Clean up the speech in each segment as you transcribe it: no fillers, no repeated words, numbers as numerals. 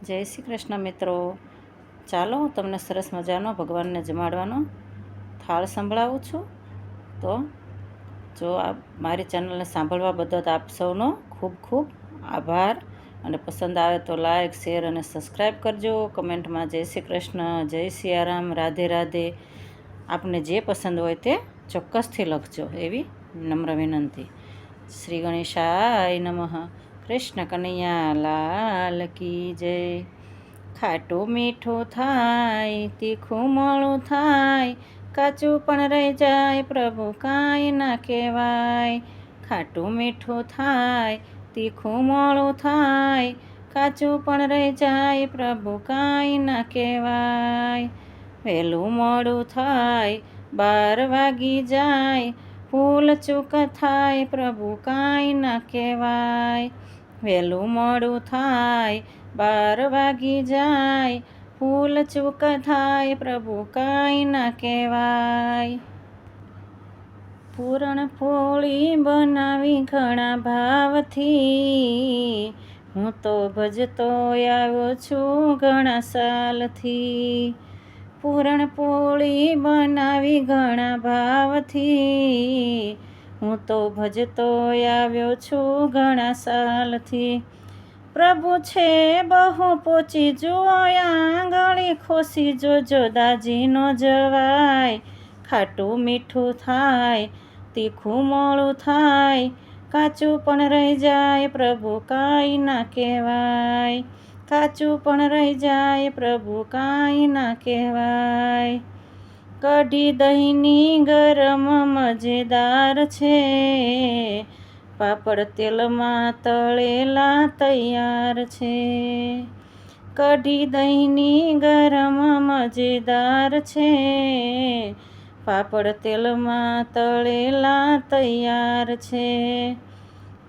જય શ્રી કૃષ્ણ મિત્રો. ચાલો હું તમને સરસ મજાનો ભગવાનને જમાડવાનો થાળ સંભળાવું છું. તો જો આ મારી ચેનલને સાંભળવા બદલ આપ સૌનો ખૂબ ખૂબ આભાર, અને પસંદ આવે તો લાઈક, શેર અને સબસ્ક્રાઈબ કરજો. કમેન્ટમાં જય શ્રી કૃષ્ણ, જય સિયારામ, રાધે રાધે આપને જે પસંદ હોય તે ચોક્કસથી લખજો, એવી નમ્ર વિનંતી. શ્રી ગણેશાય નમઃ. કૃષ્ણ કનૈયા લાલ કી જય. ખાટું મીઠું થાય, તીખું મોળું થાય, કાચું પણ રહી જાય, પ્રભુ કાંઈ ના કહેવાય. ખાટું મીઠું થાય, તીખું મોળું થાય, કાચું પણ રહી જાય, પ્રભુ કાંઈ ના કહેવાય. વહેલું મોડું થાય, 12 વાગી જાય, ભૂલ ચૂક થાય, પ્રભુ કાંઈ ના કહેવાય. વહેલું મોડું થાય, 12 વાગી જાય, ભૂલ ચૂક થાય, પ્રભુ કાંઈ ના કહેવાય. પૂરણ પોળી બનાવી ઘણા ભાવથી, હું તો ભજતો આવ્યો છું ઘણા સાલથી. પૂરણ પોળી બનાવી ઘણા ભાવથી, હું તો ભજતો આવ્યો છું ઘણા સાલથી. પ્રભુ છે બહુ પોચી જુઓ, આંગળી ખોસી જોજો, દાજી નો જવાય. ખાટું મીઠું થાય, તીખું મોળું થાય, કાચું પણ રહી જાય, પ્રભુ કાંઈ ના કહેવાય. કાચું પણ રહી જાય, પ્રભુ કાંઈ ના કહેવાય. કઢી દહીંની ગરમ મજેદાર છે, પાપડ તેલમાં તળેલા તૈયાર છે. કઢી દહીંની ગરમ મજેદાર છે, પાપડ તેલમાં તળેલા તૈયાર છે.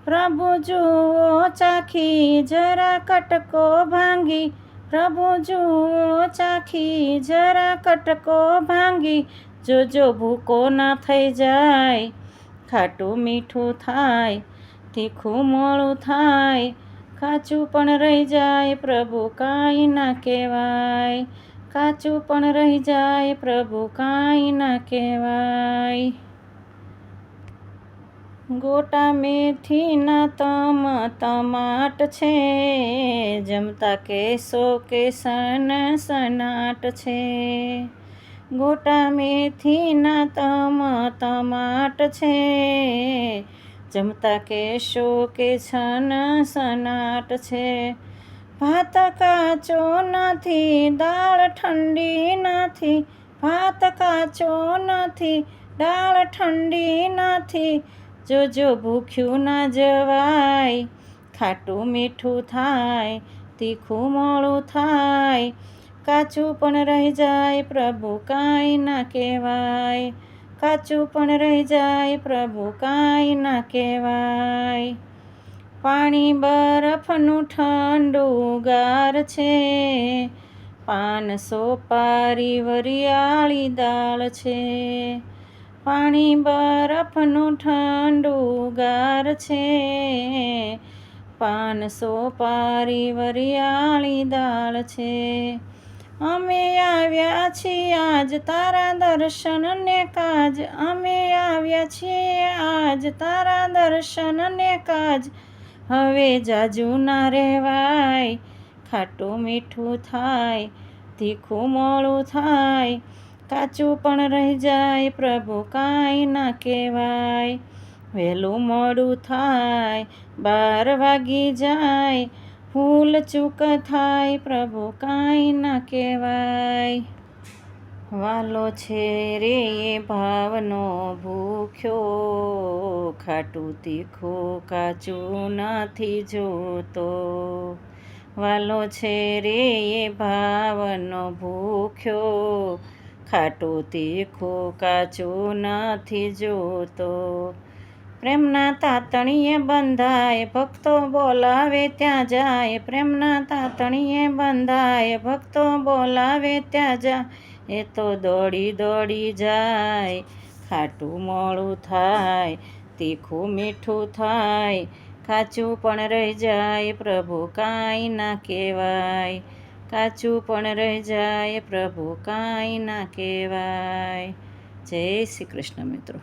પ્રભુ જુઓ ચાખી જરા કટકો ભાંગી, પ્રભુ જુઓ ચાખી જરા કટકો ભાંગી, જોજો ભૂકો ના થઈ જાય. ખાટું મીઠું થાય, તીખું મોળું થાય, કાચું પણ રહી જાય, પ્રભુ કાંઈ ના કહેવાય. કાચું પણ રહી જાય, પ્રભુ કાંઈ ના કહેવાય. ગોટા મેથીના ટમાટ છે, જમતા કહેશો કે સનાટ છે. ગોટા મેથીના ટમાટ છે, જમતા કહેશો કે સનાટ છે. ભાત કાચો નથી, દાળ ઠંડી નથી, ભાત કાચો નથી, દાળ ઠંડી નથી, જોજો ભૂખ્યું ના જવાય. ખાટું મીઠું થાય, તીખું મોળું થાય, કાચું પણ રહી જાય, પ્રભુ કાંઈ ના કહેવાય. કાચું પણ રહી જાય, પ્રભુ કાંઈ ના કહેવાય. પાણી બરફનું ઠંડુ ગાર છે, પાન સોપારી વરિયાળી દાળ છે. પાણી બરફનું ઠંડુ ગાર છે, પાન સોપારી વરિયાળી દાળ છે. અમે આવ્યા છીએ આજ તારા દર્શન ને કાજ, અમે આવ્યા છીએ આજ તારા દર્શન ને કાજ, હવે જાજુ ના રહેવાય. ખાટું મીઠું થાય, તીખું મોળું થાય, કાચું પણ રહી જાય, પ્રભુ કાંઈ ના કહેવાય. વહેલું મોડું થાય, 12 વાગી જાય, ભૂલ ચૂક થાય, પ્રભુ કાંઈ ના કહેવાય. વાલો છે રે એ ભાવનો ભૂખ્યો, ખાટું તીખું કાચું નથી જોતો. વાલો છે રે એ ભાવનો ભૂખ્યો, ખાટું તીખું કાચું નથી જોતો. પ્રેમના તાતણીએ બંધાય, ભક્તો બોલાવે ત્યાં જાય, પ્રેમના તાતણીએ બંધાય, ભક્તો બોલાવે ત્યાં જાય, એ તો દોડી દોડી જાય. ખાટું મોળું થાય, તીખું મીઠું થાય, કાચું પણ રહી જાય પ્રભુ કાંઈ ના કહેવાય, કાચું પણ રહી જાય પ્રભુ કાંઈ ના કહેવાય. જય શ્રી કૃષ્ણ મિત્રો.